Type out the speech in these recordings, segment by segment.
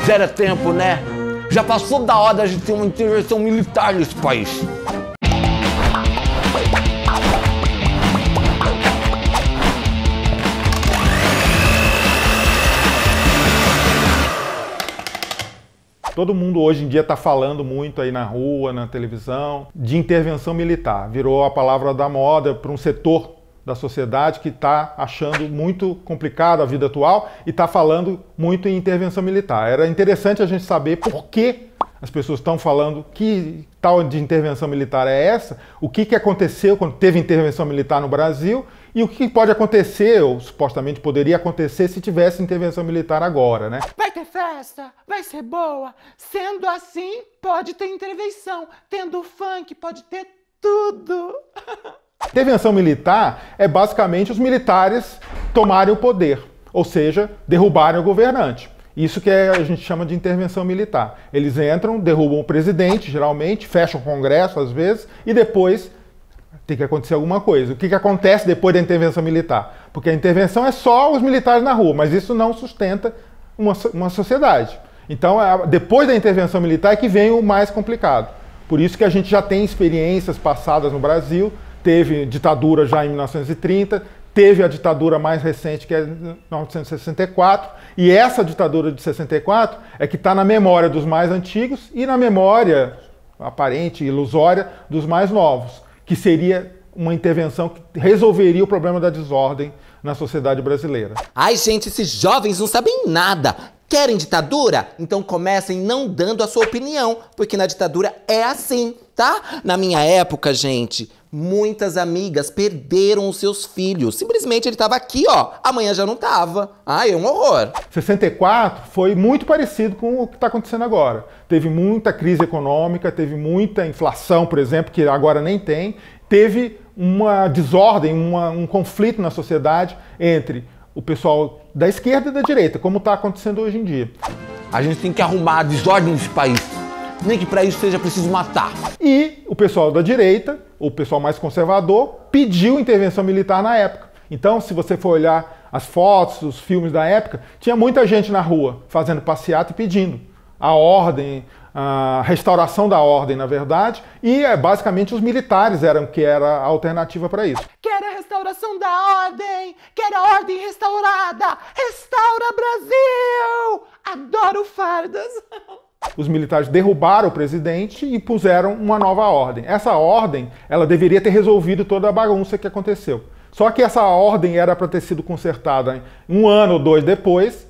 Já era tempo, né? Já passou da hora de ter uma intervenção militar nesse país. Todo mundo hoje em dia está falando muito aí na rua, na televisão, de intervenção militar. Virou a palavra da moda para um setor da sociedade que está achando muito complicado a vida atual e está falando muito em intervenção militar. Era interessante a gente saber por que as pessoas estão falando que tal de intervenção militar é essa, o que aconteceu quando teve intervenção militar no Brasil e o que pode acontecer, ou supostamente poderia acontecer, se tivesse intervenção militar agora, né? Vai ter festa, vai ser boa. Sendo assim, pode ter intervenção. Tendo funk, pode ter tudo. Intervenção militar é basicamente os militares tomarem o poder, ou seja, derrubarem o governante. Isso que a gente chama de intervenção militar. Eles entram, derrubam o presidente, geralmente, fecham o Congresso, às vezes, e depois tem que acontecer alguma coisa. O que acontece depois da intervenção militar? Porque a intervenção é só os militares na rua, mas isso não sustenta uma sociedade. Então, depois da intervenção militar é que vem o mais complicado. Por isso que a gente já tem experiências passadas no Brasil, teve ditadura já em 1930, teve a ditadura mais recente, que é 1964, e essa ditadura de 64 é que está na memória dos mais antigos e na memória aparente e ilusória dos mais novos, que seria uma intervenção que resolveria o problema da desordem na sociedade brasileira. Ai, gente, esses jovens não sabem nada. Querem ditadura? Então comecem não dando a sua opinião, porque na ditadura é assim, tá? Na minha época, gente, muitas amigas perderam os seus filhos. Simplesmente ele tava aqui, ó, amanhã já não tava. Ai, é um horror. 64 foi muito parecido com o que está acontecendo agora. Teve muita crise econômica, teve muita inflação, por exemplo, que agora nem tem. Teve uma desordem, um conflito na sociedade entre o pessoal da esquerda e da direita, como está acontecendo hoje em dia. A gente tem que arrumar a desordem nesse país. Nem que para isso seja preciso matar. E o pessoal da direita, o pessoal mais conservador, pediu intervenção militar na época. Então, se você for olhar as fotos, os filmes da época, tinha muita gente na rua fazendo passeata e pedindo a ordem, a restauração da ordem, na verdade, e basicamente os militares eram que era a alternativa para isso. Quero a restauração da ordem! Quero a ordem restaurada! Restaura Brasil! Adoro fardas! Os militares derrubaram o presidente e puseram uma nova ordem. Essa ordem, ela deveria ter resolvido toda a bagunça que aconteceu. Só que essa ordem era para ter sido consertada um ano ou dois depois,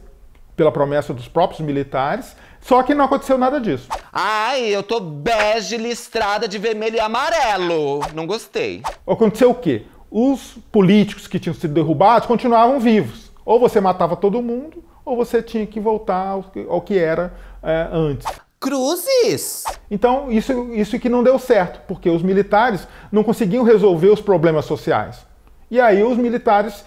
pela promessa dos próprios militares, só que não aconteceu nada disso. Ai, eu tô bege listrada de vermelho e amarelo. Não gostei. Aconteceu o quê? Os políticos que tinham sido derrubados continuavam vivos. Ou você matava todo mundo, ou você tinha que voltar ao que era antes. Cruzes! Então, isso que não deu certo, porque os militares não conseguiam resolver os problemas sociais. E aí os militares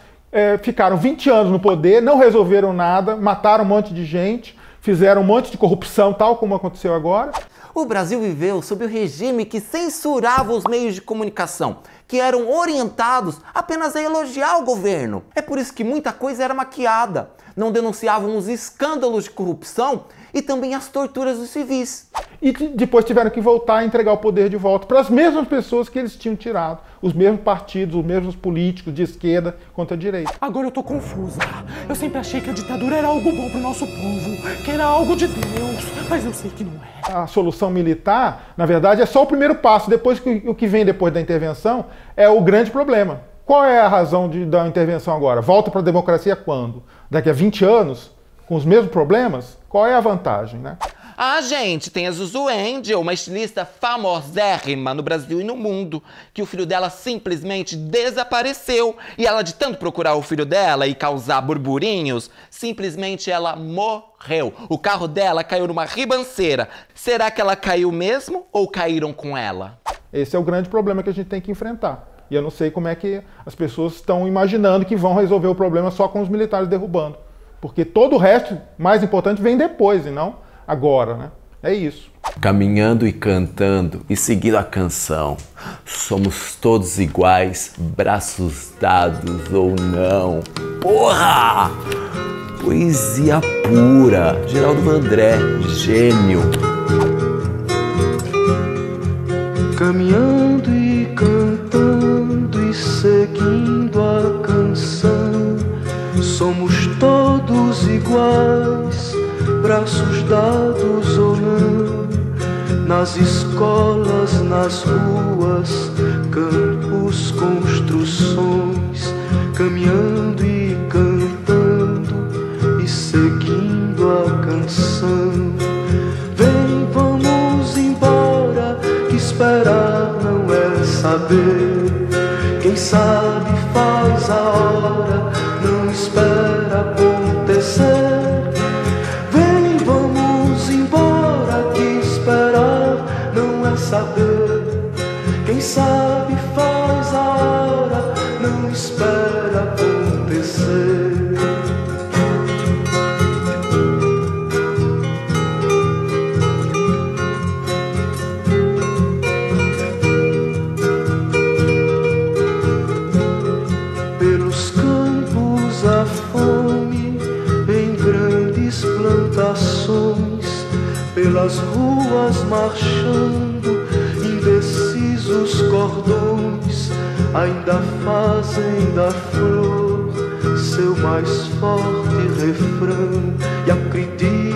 ficaram 20 anos no poder, não resolveram nada, mataram um monte de gente, fizeram um monte de corrupção, tal como aconteceu agora. O Brasil viveu sob o regime que censurava os meios de comunicação, que eram orientados apenas a elogiar o governo. É por isso que muita coisa era maquiada. Não denunciavam os escândalos de corrupção e também as torturas dos civis. E depois tiveram que voltar a entregar o poder de volta para as mesmas pessoas que eles tinham tirado. Os mesmos partidos, os mesmos políticos de esquerda contra a direita. Agora eu tô confusa. Eu sempre achei que a ditadura era algo bom pro nosso povo, que era algo de Deus, mas eu sei que não é. A solução militar, na verdade, é só o primeiro passo. Depois o que vem depois da intervenção é o grande problema. Qual é a razão da intervenção agora? Volta para a democracia quando? Daqui a 20 anos? Com os mesmos problemas? Qual é a vantagem, né? Ah, gente, tem a Zuzu Angel, uma estilista famosérrima no Brasil e no mundo, que o filho dela simplesmente desapareceu. E ela, de tanto procurar o filho dela e causar burburinhos, simplesmente ela morreu. O carro dela caiu numa ribanceira. Será que ela caiu mesmo ou caíram com ela? Esse é o grande problema que a gente tem que enfrentar. E eu não sei como é que as pessoas estão imaginando que vão resolver o problema só com os militares derrubando. Porque todo o resto, mais importante, vem depois e não agora, né? É isso. Caminhando e cantando e seguindo a canção. Somos todos iguais, braços dados ou não. Porra! Poesia pura. Geraldo Vandré, gênio. Caminhando e cantando e seguindo a canção, somos todos iguais, braços dados ou não, nas escolas, nas ruas, campos, construções, caminhando e cantando e seguindo a canção. Vem, vamos embora, que esperar não é saber. Quem sabe faz a hora, não espera acontecer. Vem, vamos embora, que esperar não é saber. Quem sabe faz a hora, não espera acontecer. Pelos campos a fome, em grandes plantações, pelas ruas marchando, indecisos cordões, ainda fazem da flor seu mais forte refrão e acreditam